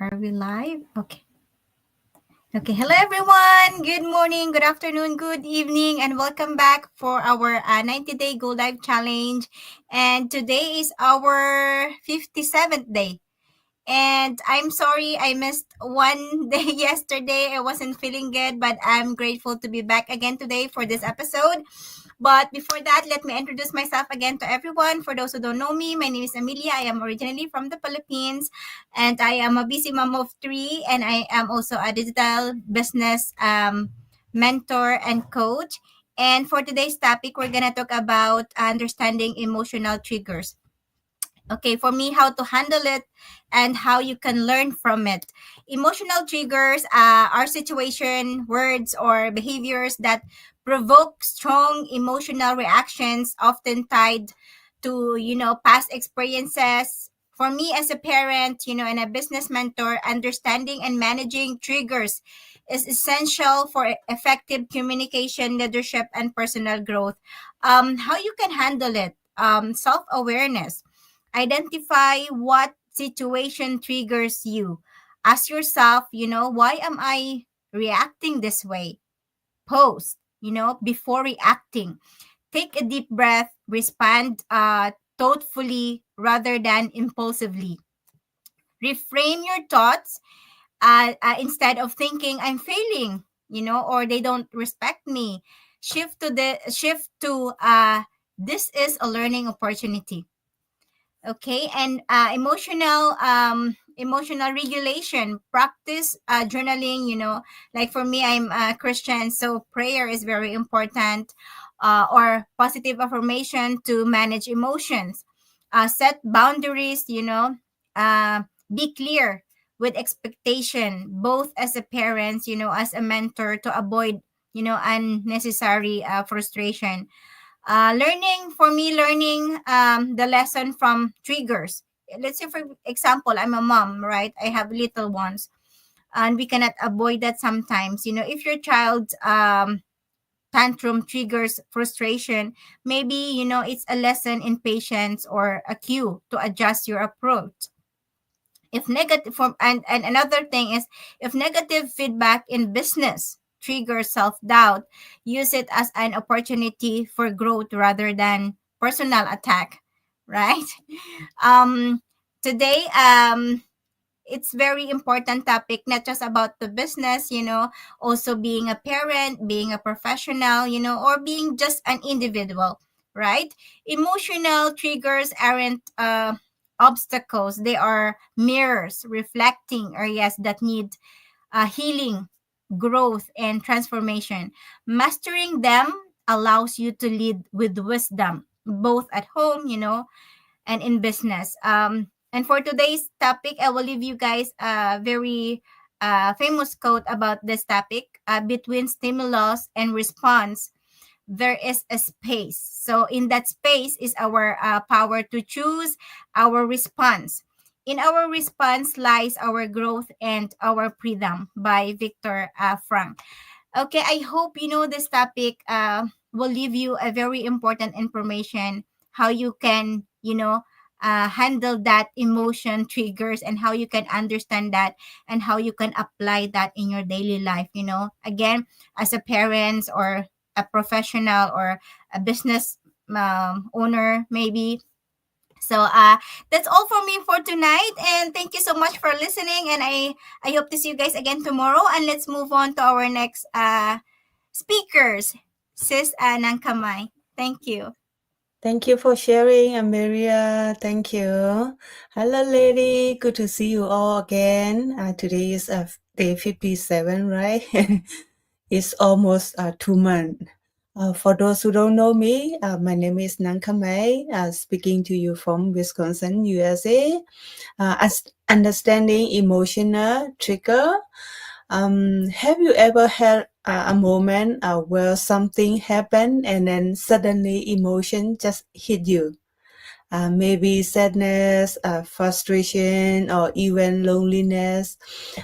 Are we live? Okay. Okay. Hello, everyone. Good morning, good afternoon, good evening, and welcome back for our 90-day Go Live Challenge. And today is our 57th day. And I'm sorry I missed one day yesterday. I wasn't feeling good, but I'm grateful to be back again today for this episode. But before that, let me introduce myself again to everyone. For those who don't know me, my name is Amelia. I am originally from the Philippines, and I am a busy mom of three, and I am also a digital business mentor and coach. And for today's topic, we're going to talk about understanding emotional triggers. Okay, for me, how to handle it and how you can learn from it. Emotional triggers are situation, words, or behaviors that provoke strong emotional reactions, often tied to, past experiences. For me as a parent, and a business mentor, understanding and managing triggers is essential for effective communication, leadership, and personal growth. How you can handle it? Self-awareness. Identify what situation triggers you. Ask yourself, why am I reacting this way? Pause, before reacting. Take a deep breath, respond thoughtfully rather than impulsively. Reframe your thoughts instead of thinking I'm failing, or they don't respect me. Shift to this is a learning opportunity. Okay, and emotional regulation. Practice journaling. Like for me, I'm a Christian, so prayer is very important. Or positive affirmation to manage emotions. Set boundaries. Be clear with expectation, both as a parent, as a mentor, to avoid unnecessary frustration. Learning the lesson from triggers. Let's say, for example, I'm a mom, right? I have little ones, and we cannot avoid that sometimes. If your child tantrum triggers frustration, maybe it's a lesson in patience or a cue to adjust your approach. If negative from and another thing is, if negative feedback in business triggers self-doubt, use it as an opportunity for growth rather than personal attack, right? um Today, it's very important topic, not just about the business, also being a parent, being a professional, or being just an individual, right? Emotional triggers aren't obstacles. They are mirrors reflecting areas that need healing, growth, and transformation. Mastering them allows you to lead with wisdom, both at home, and in business. And for today's topic, I will leave you guys a very famous quote about this topic. Between stimulus and response, there is a space. So in that space is our power to choose our response. In our response lies our growth and our freedom, by Viktor Frank. Okay, I hope this topic will give you a very important information, how you can, handle that emotion triggers, and how you can understand that, and how you can apply that in your daily life. Again, as a parent or a professional or a business owner, maybe. So that's all for me for tonight, and thank you so much for listening, and I hope to see you guys again tomorrow, and let's move on to our next speakers. Sis Nangkamay. Thank you. Thank you for sharing, Amelia. Thank you. Hello, lady. Good to see you all again. Today is day 57, right? It's almost 2 months. For those who don't know me, my name is Nangkamay, speaking to you from Wisconsin, USA. Understanding emotional trigger. Have you ever had a moment where something happened and then suddenly emotion just hit you? Maybe sadness, frustration, or even loneliness.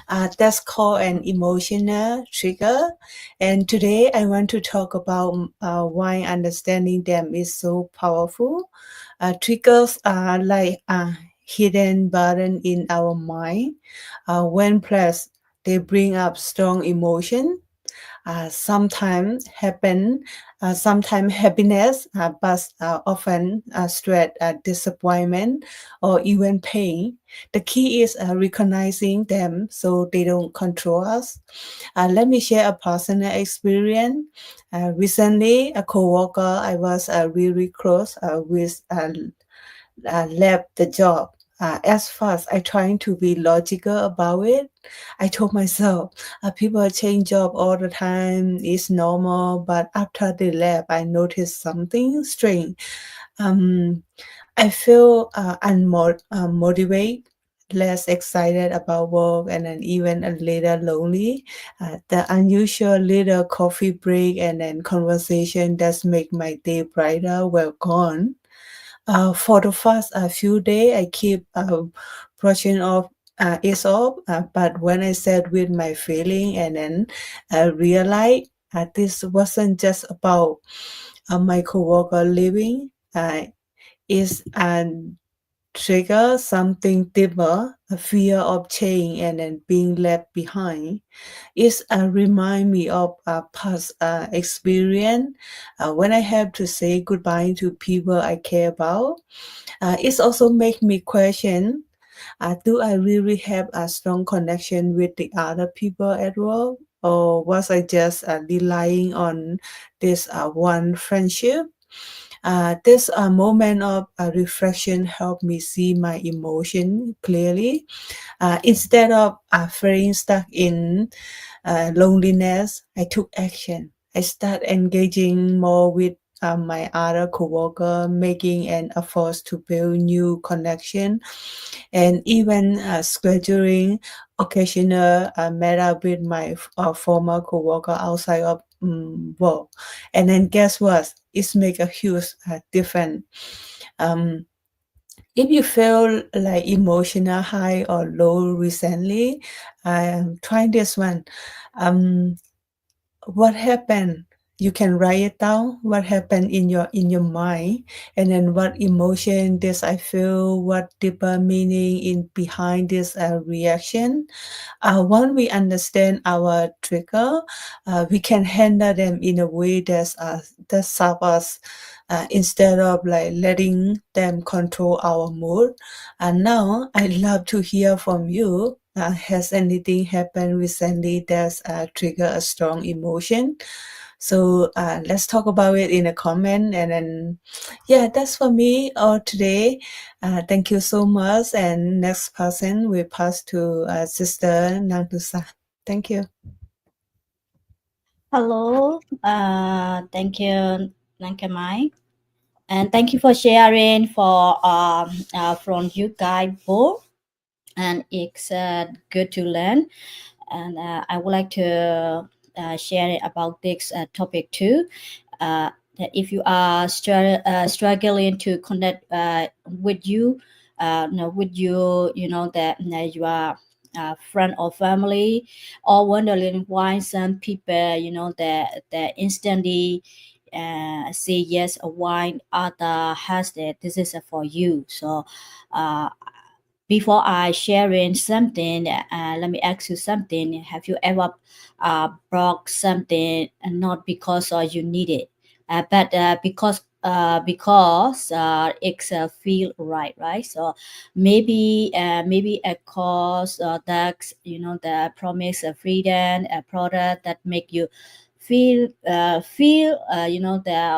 That's called an emotional trigger. And today I want to talk about why understanding them is so powerful. Triggers are like hidden burden in our mind. When pressed, they bring up strong emotion. Sometimes happiness, but often stress, disappointment, or even pain. The key is recognizing them so they don't control us. Let me share a personal experience. Recently, a coworker I was really close with left the job. As fast I trying to be logical about it, I told myself, people change job all the time. It's normal. But after they left, I noticed something strange. Um, I feel unmotivated, less excited about work, and then even a little lonely. The unusual little coffee break and then conversation that make my day brighter were gone. For the first few days, I keep brushing off it off. But when I sat with my feeling and then realized this wasn't just about my coworker leaving, it's trigger something deeper, a fear of change and then being left behind. It remind me of a past experience when I have to say goodbye to people I care about. It's also make me question, do I really have a strong connection with the other people at work? Or was I just relying on this one friendship? This moment of reflection helped me see my emotion clearly. Instead of feeling stuck in loneliness, I took action. I started engaging more with my other coworker, making an effort to build new connection, and even scheduling occasional meetup with my former coworker outside of work. And then guess what? It's make a huge difference. Um, if you feel like emotional high or low recently, try this one. Um, what happened? You can write it down. What happened in your mind, and then what emotion this I feel. What deeper meaning in behind this reaction. Once we understand our trigger, we can handle them in a way that serve us instead of like letting them control our mood. And now I'd love to hear from you. Has anything happened recently that's trigger a strong emotion? So let's talk about it in a comment. And then, yeah, that's for me all today. Thank you so much. And next person we pass to Sister Nangtusa. Thank you. Hello, thank you, Nankamai, and thank you for sharing from you guys both, and it's good to learn. And I would like to share about this topic too. That if you are struggling to connect with you, no, with you know that you are friend or family, or wondering why some people, that instantly say yes, or why other has that this is for you. So uh, before I sharing something, let me ask you something. Have you ever brought something not because you need it, but because it's feel right, right? So maybe a cause that the promise of freedom, a product that make you feel the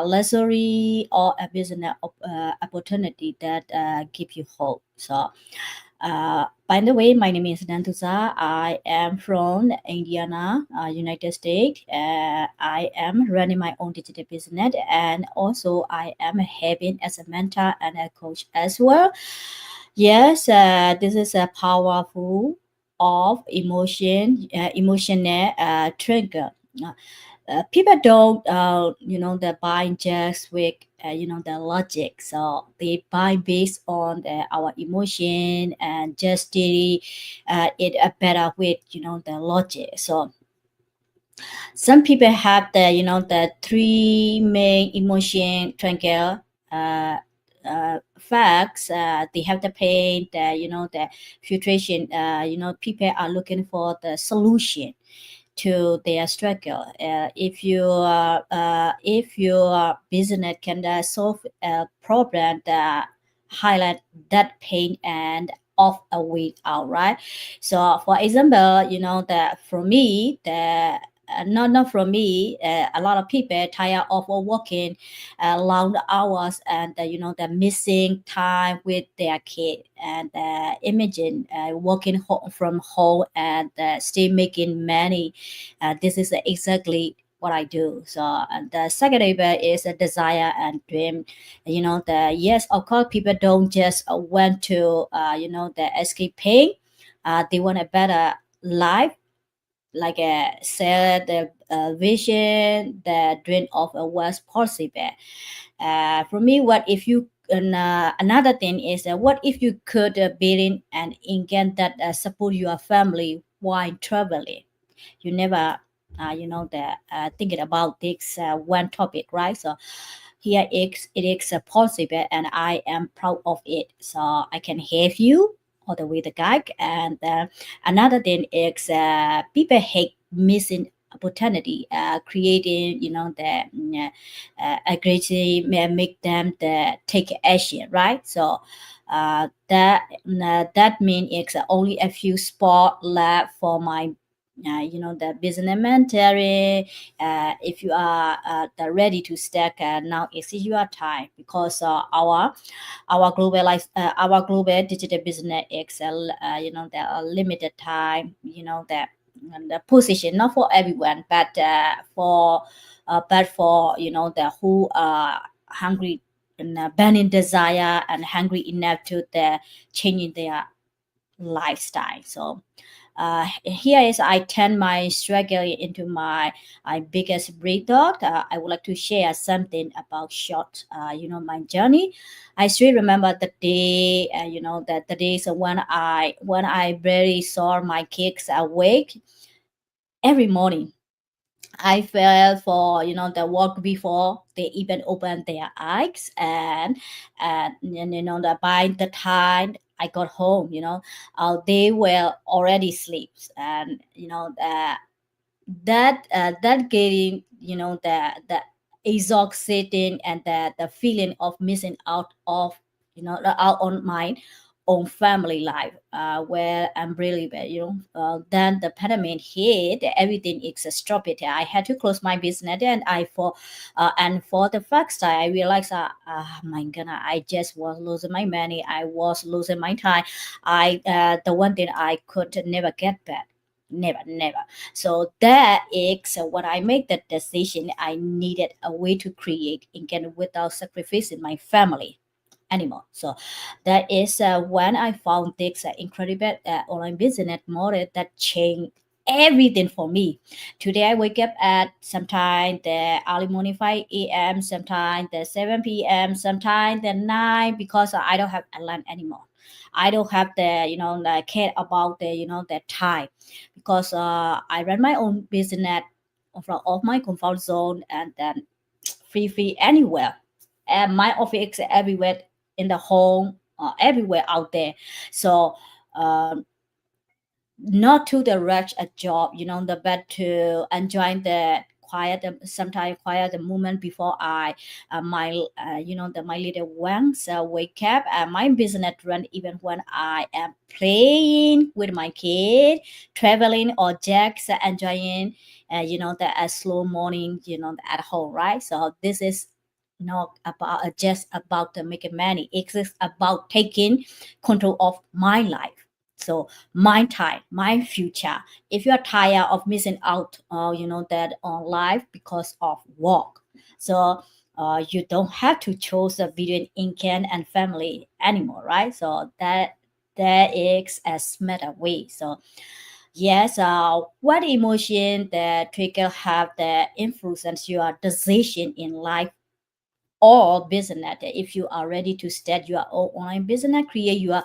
luxury, or a business opportunity that give you hope. So by the way, my name is Nantusa. I am from Indiana, United States. I am running my own digital business, and also I am having as a mentor and a coach as well. Yes, this is a powerful of emotional trigger. People don't the buying just with the logic, so they buy based on our emotion and just daily it better with the logic. So some people have the the three main emotion trigger. uh, facts, they have the pain, the filtration, people are looking for the solution to their struggle. If your business can solve a problem that highlight that pain and off a way out, right? So for example, that for me, not from me, a lot of people tired of working long hours, and the missing time with their kid, and imagine working from home and still making money. This is exactly what I do. So the second area is a desire and dream. The yes, of course, people don't just want to the escape pain. They want a better life, like said, the vision, the dream of a what's possible. For me, what if you and another thing is what if you could build in an income that support your family while traveling? You never thinking about this one topic, right? So here it is possible, and I am proud of it, so I can have you all the way the guide. And another thing is people hate missing opportunity, creating the aggressive make them the take action, right? So that means it's only a few spot left for my the business mentoring. If you are ready to stack, now is your time, because our global digital business is the limited time, the position not for everyone, but for the who are hungry and burning desire and hungry enough to changing their lifestyle. So here is I turn my struggle into my biggest breakthrough. I would like to share something about short, my journey. I still remember the day, that the days when I barely saw my kids awake every morning. I fell for the walk before they even opened their eyes, and the by the time I got home, they were already asleep, and that getting the exhausting, and the feeling of missing out of out on my own family life, where I'm really bad, then the pandemic hit, everything is stopped. I had to close my business, and for the first time I realized, my god, I just was losing my money, I was losing my time. The one thing I could never get back, never. So that is when I made that decision. I needed a way to create income without sacrificing my family anymore. So that is when I found this incredible online business model that changed everything for me. Today I wake up at sometime the early morning 5 a.m., sometime the 7 p.m., sometime the 9, because I don't have alarm anymore. I don't have the care about the time, because I run my own business from off my comfort zone, and then free anywhere. And my office is everywhere in the home, everywhere out there. So not to the rush a job, the but to enjoy the quiet, sometimes quiet the moment before I my my little ones wake up, and my business run even when I am playing with my kid, traveling, or just enjoying the slow morning at home, right? So this is not about just about making money. It's just about taking control of my life. So my time, my future. If you are tired of missing out, that on life because of work, so you don't have to choose between income and family anymore, right? So that is a smarter way. So yes, what emotion that trigger have the influence your decision in life or business? If you are ready to start your own online business, create your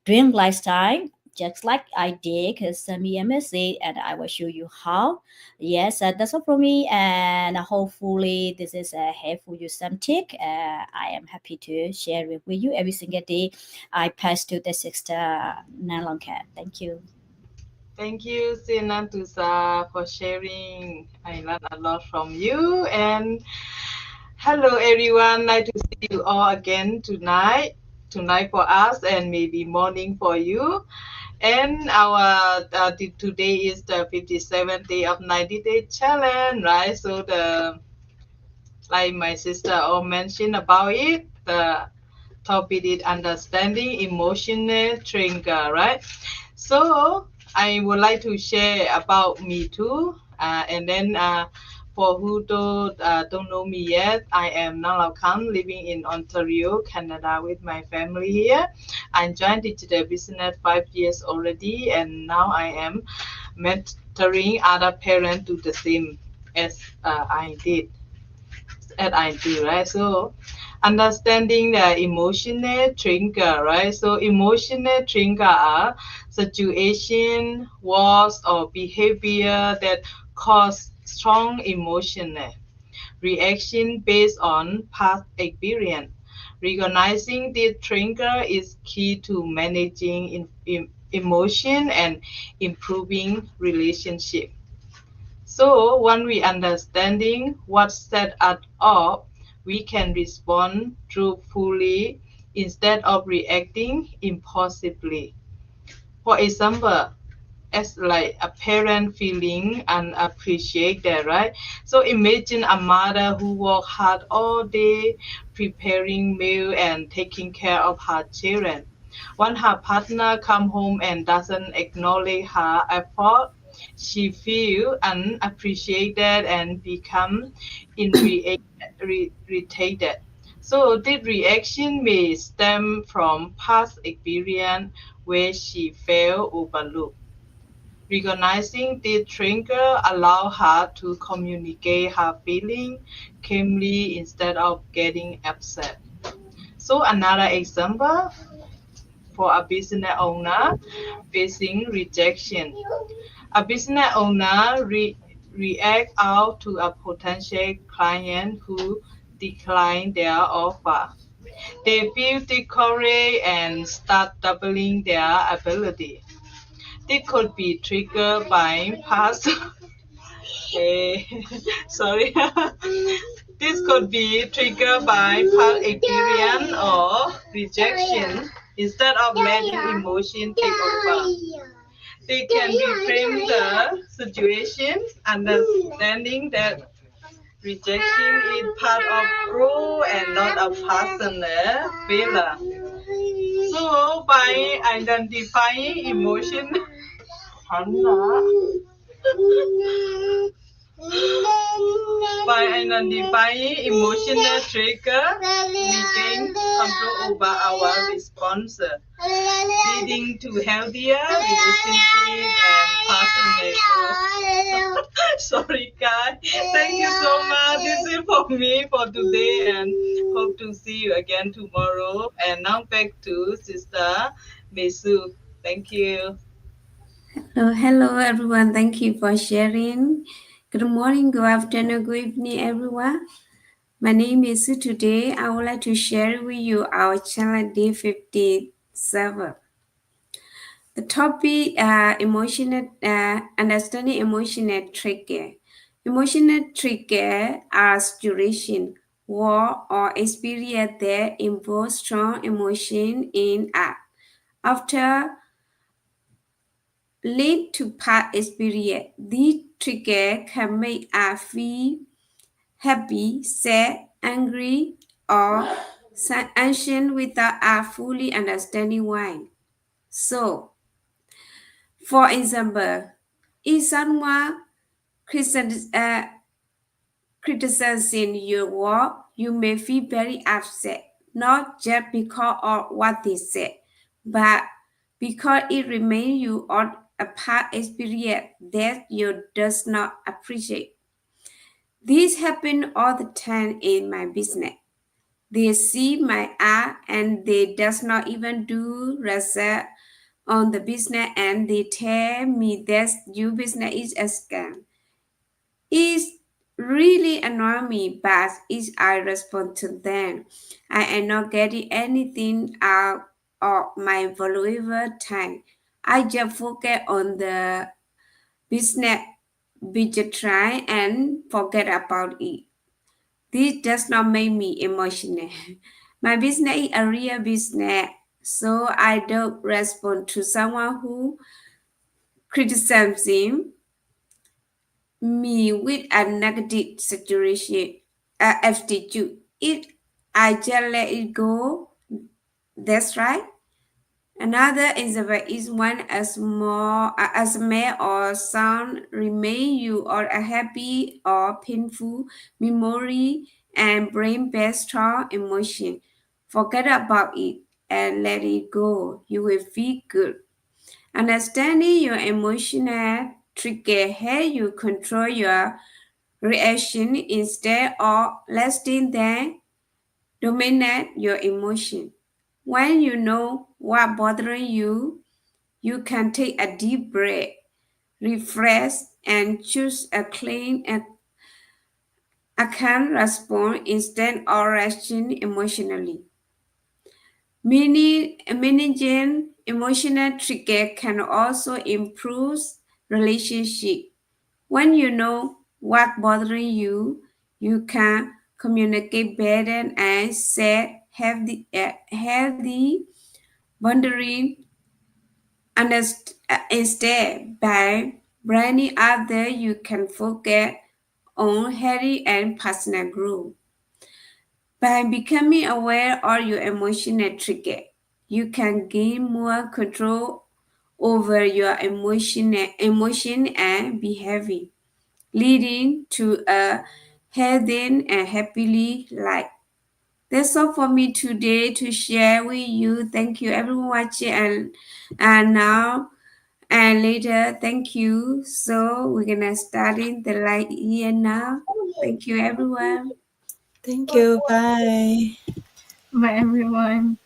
dream lifestyle, just like I did semi-MSc, and I will show you how. Yes, that's all for me, and hopefully this is helpful you some tip. I am happy to share it with you every single day. I pass to the sister Nalonka. Thank you. Thank you, Sinantusa, for sharing. I learned a lot from you. And hello, everyone. Nice to see you all again tonight. Tonight for us, and maybe morning for you. And our today is the 57th day of 90-day challenge, right? So like my sister all mentioned about it, the topic is understanding emotional trigger, right? So I would like to share about me too, and then for who don't know me yet, I am Nang Kam, living in Ontario, Canada, with my family here. I joined digital business 5 years already, and now I am mentoring other parents do the same as I did. As I do, right? So understanding the emotional trigger, right? So emotional trigger are situation, words, or behavior that cause strong emotional reaction based on past experience. Recognizing the trigger is key to managing emotion and improving relationship. So when we understanding what set us up, we can respond truthfully instead of reacting impulsively. For example, as like a parent feeling unappreciated, right? So imagine a mother who work hard all day preparing meal and taking care of her children. When her partner come home and doesn't acknowledge her effort, she feel unappreciated and become irritated. So this reaction may stem from past experience where she felt overlooked. Recognizing this trigger allow her to communicate her feeling calmly instead of getting upset. So another example for a business owner facing rejection. A business owner react out to a potential client who declined their offer. They feel discouraged and start doubling their ability. This could be triggered by past eh, sorry. This could be triggered by past experience or rejection. Instead of letting emotion take over, they can reframe the situation, understanding that rejection is part of growth and not a personal failure. So by identifying emotion, by identifying emotional trigger, we gain control over our response, leading to healthier relationships and personal growth. Sorry, guys. Thank you so much. This is for me for today, and hope to see you again tomorrow. And now back to Sister Mesu. Thank you. Hello everyone. Thank you for sharing. Good morning, good afternoon, good evening, everyone. My name is Sue. Today, I would like to share with you our challenge day 57. The topic emotional understanding emotional trigger. Emotional trigger are situation, war, or experience that involve strong emotion in us. After lead to past experience. These triggers can make us feel happy, sad, angry, or anxious without us fully understanding why. So, for example, if someone criticizing your work, you may feel very upset, not just because of what they said, but because it reminds you of a past experience that you does not appreciate. This happens all the time in my business. They see my art and they does not even do research on the business and they tell me that your business is a scam. It's really annoy me, but if I respond to them, I am not getting anything out of my valuable time. I just focus on the business try and forget about it. This does not make me emotional. My business is a real business, so I don't respond to someone who criticizes me with a negative situation, attitude. I just let it go. That's right. Another example is when a smell or sound remain you or a happy or painful memory and bring back strong emotion. Forget about it and let it go. You will feel good. Understanding your emotional trigger help you control your reaction instead of letting them dominate your emotion. When you know what bothering you, you can take a deep breath, refresh, and choose a clean and a calm response instead of reacting emotionally. Managing emotional trigger can also improve relationship. When you know what bothering you, you can communicate better and set healthy boundary instead by branding other you can focus on healthy and personal growth. By becoming aware of your emotional trigger, you can gain more control over your emotion and behavior, leading to a healthy and happily life. That's all for me today to share with you. Thank you everyone watching and now and later. Thank you. So we're gonna start in the light here now. Thank you everyone. Thank you. Bye. Bye, everyone.